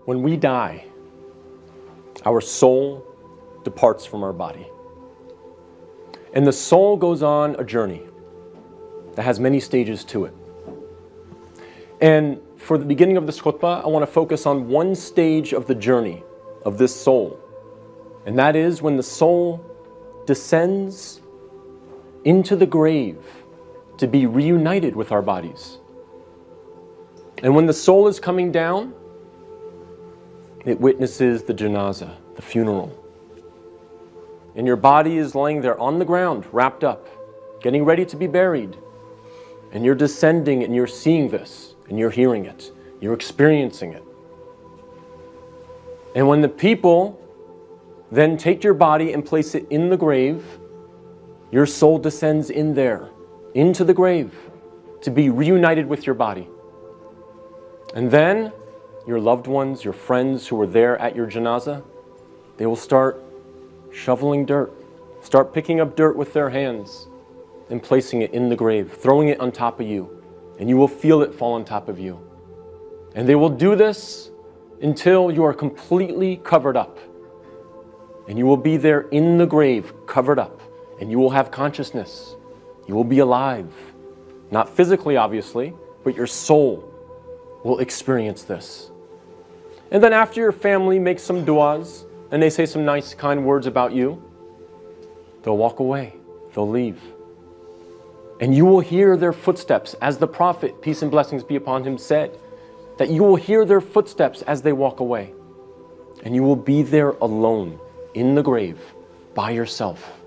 When we die, our soul departs from our body. And the soul goes on a journey that has many stages to it. And for the beginning of this khutbah, I want to focus on one stage of the journey of this soul. And that is when the soul descends into the grave to be reunited with our bodies. And when the soul is coming down, it witnesses the janazah, the funeral. And your body is laying there on the ground, wrapped up, getting ready to be buried. And you're descending and you're seeing this, and you're hearing it, you're experiencing it. And when the people then take your body and place it in the grave, your soul descends in there, into the grave, to be reunited with your body. And then your loved ones, your friends who were there at your janazah, they will start shoveling dirt, start picking up dirt with their hands and placing it in the grave, throwing it on top of you, and you will feel it fall on top of you. And they will do this until you are completely covered up. And you will be there in the grave, covered up, and you will have consciousness. You will be alive. Not physically, obviously, but your soul will experience this. And then after your family makes some du'as, and they say some nice, kind words about you, they'll walk away, they'll leave. And you will hear their footsteps, as the Prophet, peace and blessings be upon him, said, that you will hear their footsteps as they walk away. And you will be there alone, in the grave, by yourself.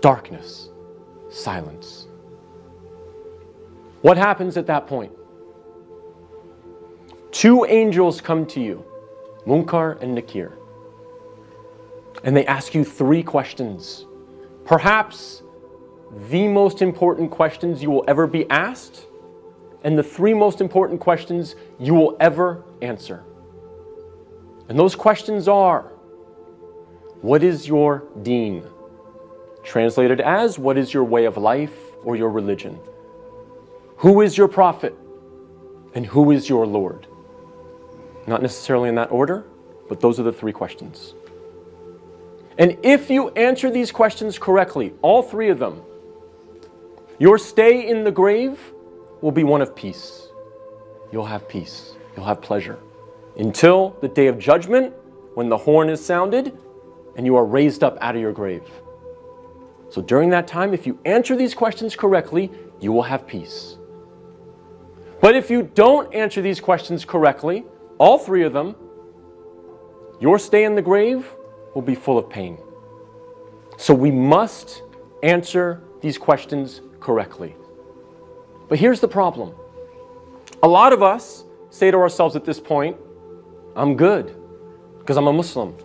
Darkness, silence. What happens at that point? Two angels come to you, Munkar and Nakir. And they ask you three questions. Perhaps the most important questions you will ever be asked, and the three most important questions you will ever answer. And those questions are, what is your deen? Translated as, what is your way of life or your religion? Who is your prophet? And who is your Lord? Not necessarily in that order, but those are the three questions. And if you answer these questions correctly, all three of them, your stay in the grave will be one of peace. You'll have peace. You'll have pleasure. Until the day of judgment, when the horn is sounded, and you are raised up out of your grave. So during that time, if you answer these questions correctly, you will have peace. But if you don't answer these questions correctly, all three of them, your stay in the grave will be full of pain. So we must answer these questions correctly. But here's the problem. A lot of us say to ourselves at this point, I'm good because I'm a Muslim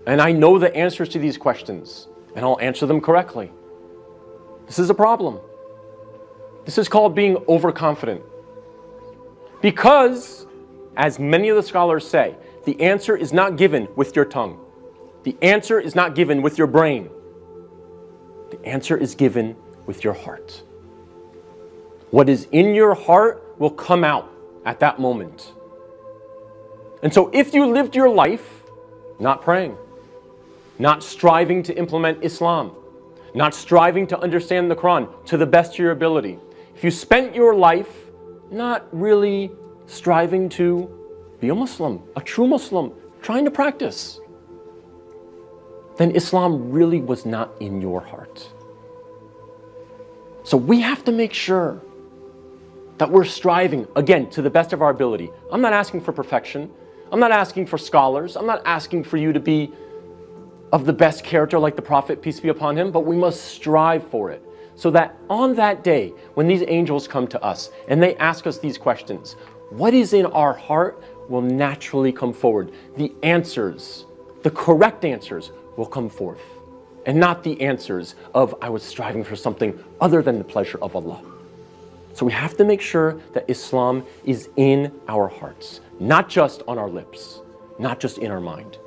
and I know the answers to these questions and I'll answer them correctly. This is a problem. This is called being overconfident. Because, as many of the scholars say, the answer is not given with your tongue. The answer is not given with your brain. The answer is given with your heart. What is in your heart will come out at that moment. And so if you lived your life not praying, not striving to implement Islam, not striving to understand the Quran to the best of your ability, if you spent your life not really striving to be a Muslim, a true Muslim, trying to practice, then Islam really was not in your heart. So we have to make sure that we're striving, again, to the best of our ability. I'm not asking for perfection. I'm not asking for scholars. I'm not asking for you to be of the best character like the Prophet, peace be upon him, but we must strive for it. So that on that day, when these angels come to us and they ask us these questions, what is in our heart will naturally come forward. The answers, the correct answers will come forth. And not the answers of, I was striving for something other than the pleasure of Allah. So we have to make sure that Islam is in our hearts, not just on our lips, not just in our mind.